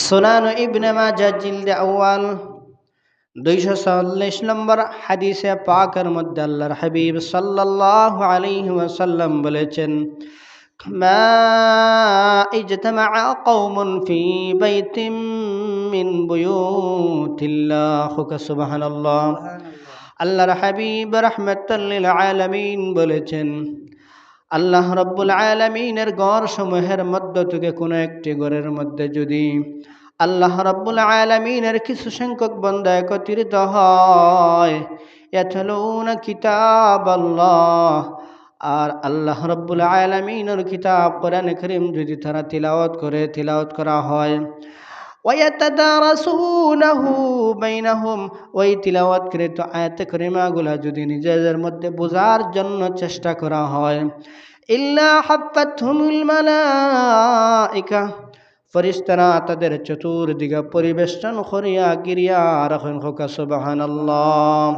সুনান ইবনে মাজাহ জিলদে আউয়াল 244 নম্বর হাদিসে পাকের মধ্যে আল্লাহর হাবিব সাল্লাল্লাহু আলাইহি ওয়াসাল্লাম বলেছেন, মা ইজতামাআ কওমুন ফি বাইতিন মিন বুয়ুতিল্লাহ। সুবহানাল্লাহ। আল্লাহর হাবিব রাহমাতাল লিল আলামিন বলেছেন, আল্লাহ রাব্বুল আলামিনের ঘরসমূহের মধ্য থেকে কোনো একটি ঘরের মধ্যে যদি আল্লাহ রাব্বুল আলামিনের কিছু সংখ্যক বান্দা একত্রিত হয়, ইয়াতলুনা কিতাবাল্লাহ, আর আল্লাহ রাব্বুল আলামিনের কিতাব কোরআন কারীম যদি তারা তিলাওয়াত করা হয়, ওয়ায়াতাদারাসুনাহু বাইনাহুম, ওই তিলাওয়াতকৃত আয়াত কারিমাগুলা যদি নিজেদের মধ্যে বোঝার জন্য চেষ্টা করা হয়, ইল্লা হাফাতহুমুল মালাইকা, ফেরেশতারা তাদের চতুর্দিকে পরিবেষ্টন করিয়া গিরিয়া রাখেন। সুবহানাল্লাহ।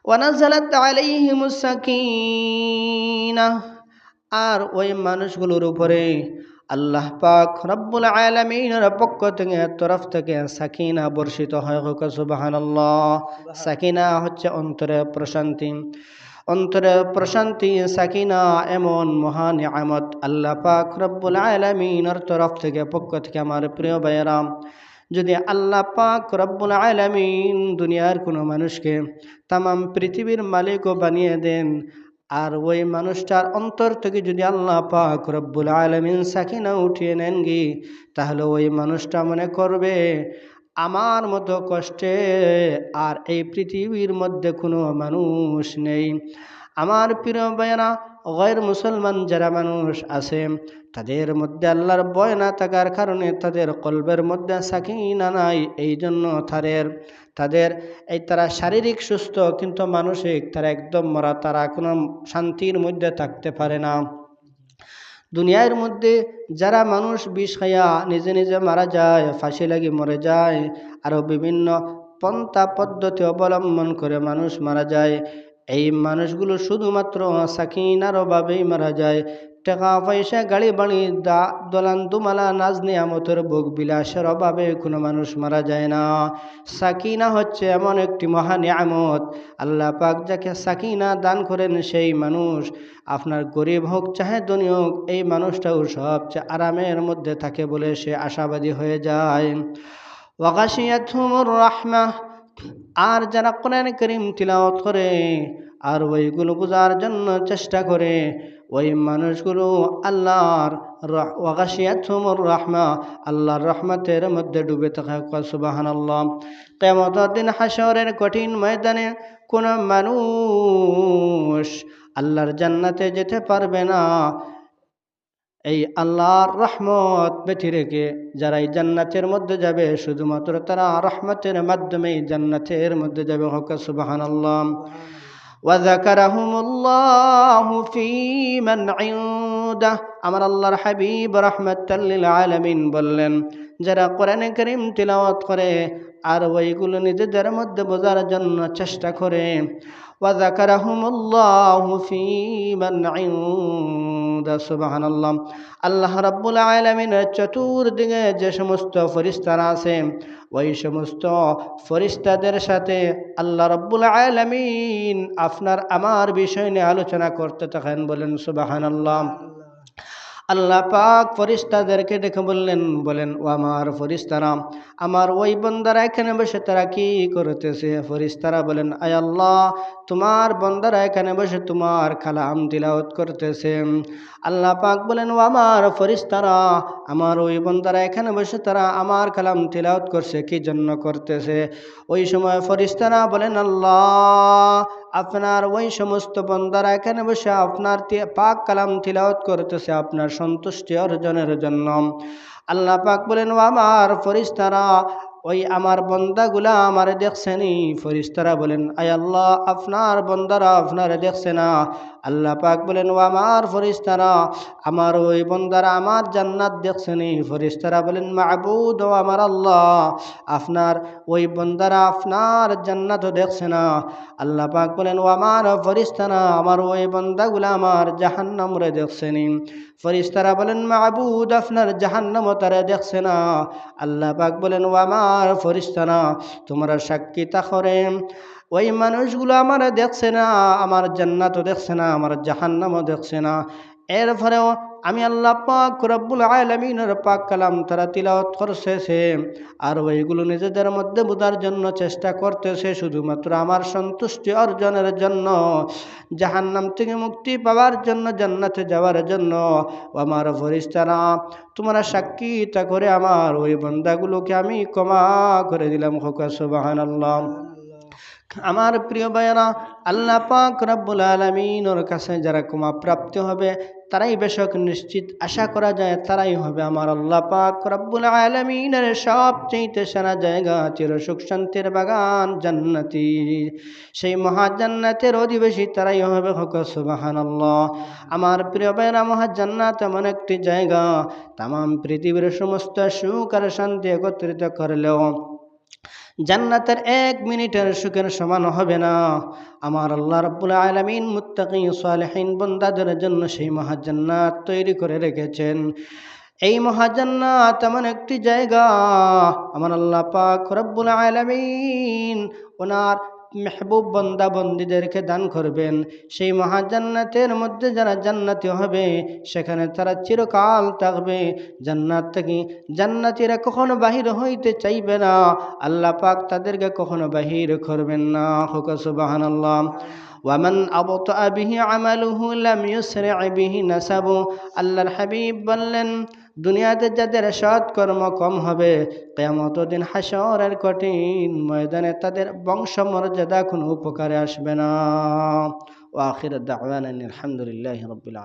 ওয়া নাযালাত আলাইহিমুস সাকিনাহ, আর ওই মানুষগুলোর উপরে আল্লাহ পাক রব্বুল আলামিনের পক্ষ থেকে তরফ থেকে সাকিনা বর্ষিত হয়। সুবহানাল্লাহ। সাকিনা হচ্ছে অন্তরের প্রশান্তি। অন্তরের প্রশান্তি, সাকিনা এমন মহান নিয়ামত আল্লাহ পাক রব্বুল আলামিনের তরফ থেকে পক্ষ থেকে। আমার প্রিয় ভাইয়েরা, যদি আল্লাহ পাক রব্বুল আলামিন দুনিয়ার কোনো মানুষকে তামাম পৃথিবীর মালিকও বানিয়ে দেন, আর ওই মানুষটার অন্তর থেকে যদি আল্লাহ পাক রব্বুল আলামিন সাকিনা উঠিয়ে নেন গি, তাহলে ওই মানুষটা মনে করবে আমার মতো কষ্টে আর এই পৃথিবীর মধ্যে কোনো মানুষ নেই। আমার প্রিয় ভাইয়েরা, গैर মুসলমান যারা মানুষ আছে, তাদের মধ্যে আল্লাহর ভয় না থাকার কারণে তাদের কলবের মধ্যে সাকিনা নাই। এই জন্য তারা শারীরিক সুস্থ, কিন্তু মানসিক তারা একদম মরা। তারা কোনো শান্তির মধ্যে থাকতে পারে না। দুনিয়ার মধ্যে যারা মানুষ বিষ খাইয়া নিজে নিজে মারা যায়, ফাঁসি লাগি মরে যায়, আরও বিভিন্ন পন্থা পদ্ধতি অবলম্বন করে মানুষ মারা যায়, এই মানুষগুলো শুধুমাত্র সাকিনার অভাবেই মারা যায়। টাকা পয়সা, গাড়ি বাড়ি, দোলান দুমালা, নাজ নিয়ামতের ভোগ বিলাসের অভাবে কোনো মানুষ মারা যায় না। সাকিনা হচ্ছে এমন একটি মহা নিয়ামত, আল্লাহ পাক যাকে সাকিনা দান করেন সেই মানুষ, আপনার গরিব হোক চাহে ধনী হোক, এই মানুষটাও সবচেয়ে আরামের মধ্যে থাকে বলে সে আশাবাদী হয়ে যায়। ওয়াগাশিয়াতহুমুর রাহমাহ, আর যারা কোরআন কারীম তিলাওয়াত করে আর ওইগুলো বোঝার জন্য চেষ্টা করে, ওই মানুষগুলো আল্লাহর ওয়াগাশিয়াতহুমুর রাহমাহ, আল্লাহর রহমতের মধ্যে ডুবে থাকে। সুবহানাল্লাহ। কিয়ামতের দিন হাশরের কঠিন ময়দানে কোন মানুষ আল্লাহর জান্নাতে যেতে পারবে না। এই আল্লাহর রহমত ব্যতি রেখে যারা এই জান্নাতের মধ্যে যাবে, শুধুমাত্র তারা রহমতের মাধ্যমে জান্নাতের মধ্যে যাবে। সুবহানাল্লাহ। ওয়া যাকারাহুমুল্লাহু ফী মান ইনদাহ, আমার আল্লাহর হাবিব রাহমাতাল লিল আলামিন বললেন, যারা কোরআনে কারীম তিলাওয়াত করে আর ওইগুলো নিজেদের মধ্যে বোঝার জন্য চেষ্টা করে, ওয়া যাকারাহুমুল্লাহু ফী মান ইনদাহ। সুবহানাল্লাহ। আল্লাহ রাব্বুল আলামিনের চতুর্দিকে যে সমস্ত ফেরেশতারা আছে, ওই সমস্ত ফেরেশতাদের সাথে আল্লাহ রাব্বুল আলামিন আপনার আমার বিষয় নিয়ে আলোচনা করতে থাকেন। বলেন সুবহানাল্লাহ। আল্লাহ পাক ফেরেশতাদেরকে ডেকে বলেন, ও আমার ফেরেশতারা, আমার ওই বান্দারা এখানে বসে তারা কি করতেছে? ফেরেশতারা বলেন, আয় আল্লাহ, তোমার বান্দারা এখানে বসে তোমার কালাম তিলাওয়াত করতেছে। আল্লাহ পাক বলেন, ও আমার ফেরেশতারা, আমার ওই বান্দারা এখানে বসে তারা আমার কালাম তিলাওয়াত করছে, কি জন্য করতেছে? ওই সময় ফেরেশতারা বলেন, আল্লাহ, আপনার ওই সমস্ত বান্দারা এখানে বসে আপনার পাক কালাম তিলাওয়াত করতেছে আপনার সন্তুষ্টি অর্জনের জন্য। আল্লাহ পাক বলেন, ও আমার ফেরেশতারা, ওই আমার বন্দাগুলা আমার দেখছেনি। ফেরেশতারা বলেন, আয় আল্লাহ, আপনার বন্দারা আপনারে দেখছে না। আল্লাহ পাক বলেন, ও আমার ফেরেশতারা, আমার ওই বন্দারা আমার জান্নাত দেখছেনি। ফেরেশতারা বলেন, মাবুদ, ও আমার আল্লাহ, আপনার ওই বন্দারা আপনার জান্নাতও দেখছে না। আল্লাহ পাক বলেন, ও আমার ফেরেশতারা, আমার ওই বন্দাগুলা আমার জাহান্নামরে দেখছেনি। ফেরেশতারা বলেন, মাবুদ, আপনার জাহান্নামও তারা দেখছে না। আল্লাহ পাক বলেন, ও আমার ফেরেশতারা, তোমরা সাক্ষী থাকরে ওই মানুষগুলো আমার দেখছে না, আমার জান্নাতও দেখছে না, আমার জাহান্নামও দেখছে না। এরপরেও আমি আল্লাহ পাক রব্বুল আলামিনের পাক কালাম তারা তিলাওয়াত করতেছে, আর ওইগুলো নিজেদের মধ্যে বোঝার জন্য চেষ্টা করতেছে, শুধুমাত্র আমার সন্তুষ্টি অর্জনের জন্য, জাহান্নাম থেকে মুক্তি পাওয়ার জন্য, জান্নাতে যাওয়ার জন্য। ও আমার ফেরেশতারা, তোমরা সাক্ষী তা করে আমার ওই বান্দাগুলোকে আমি ক্ষমা করে দিলাম। হোক সুবহানাল্লাহ। আমার প্রিয় ভাইয়েরা, আল্লাহ পাক রব্বুল আলামিনের কাছে যারা ক্ষমা প্রাপ্ত হবে, তারাই বেশক নিশ্চিত আশা করা যায় তারাই হবে আমার আল্লাহ পাক রব্বুল আলামিনের সবচেয়ে সেরা জায়গা, চিরসুখ শান্তির বাগান জান্নাতি, সেই মহাজান্নাতের অধিবাসী তারাই হবে। হোক সুবহানাল্লাহ। আমার প্রিয় ভাইয়েরা, মহাজান্নাত এমন একটি জায়গা, তামাম পৃথিবীর সমস্ত সুখ আর শান্তি একত্রিত করলেও জান্নাতের 1 মিনিটের সুখের সমান হবে না। আমার আল্লাহ রাব্বুল আলামিন মুত্তাকি সালেহিন বান্দাদের জন্য সেই মহাজান্নাত তৈরি করে রেখেছেন। এই মহাজান্নাত এমন একটি জায়গা, আমার আল্লাহ পাক রব্বুল আলামিন ওনার মেহবুব বান্দা বন্দীদেরকে দান করবেন। সেই মহাজান্নাতের মধ্যে যারা জান্নাতি হবে, সেখানে তারা চিরকাল থাকবে। জান্নাত থেকে জান্নাতীরা কখনো বাহির হইতে চাইবে না, আল্লাহ পাক তাদেরকে কখনো বাহির করবেন না। হোক সুবহানাল্লাহ। ওয়ামান আবতা বিহি আমালুহু লাম ইউসরি বিহি নাসাবু। আল্লাহর হাবিব বললেন, দুনিয়াতে যাদের সৎ কর্ম কম হবে, কিয়ামতের দিন হাসরের কঠিন ময়দানে তাদের বংশ মর্যাদা কোনো উপকারে আসবে না। ওয়া আখির দাওয়ানা আলহামদুলিল্লাহি রাব্বিল আলামিন।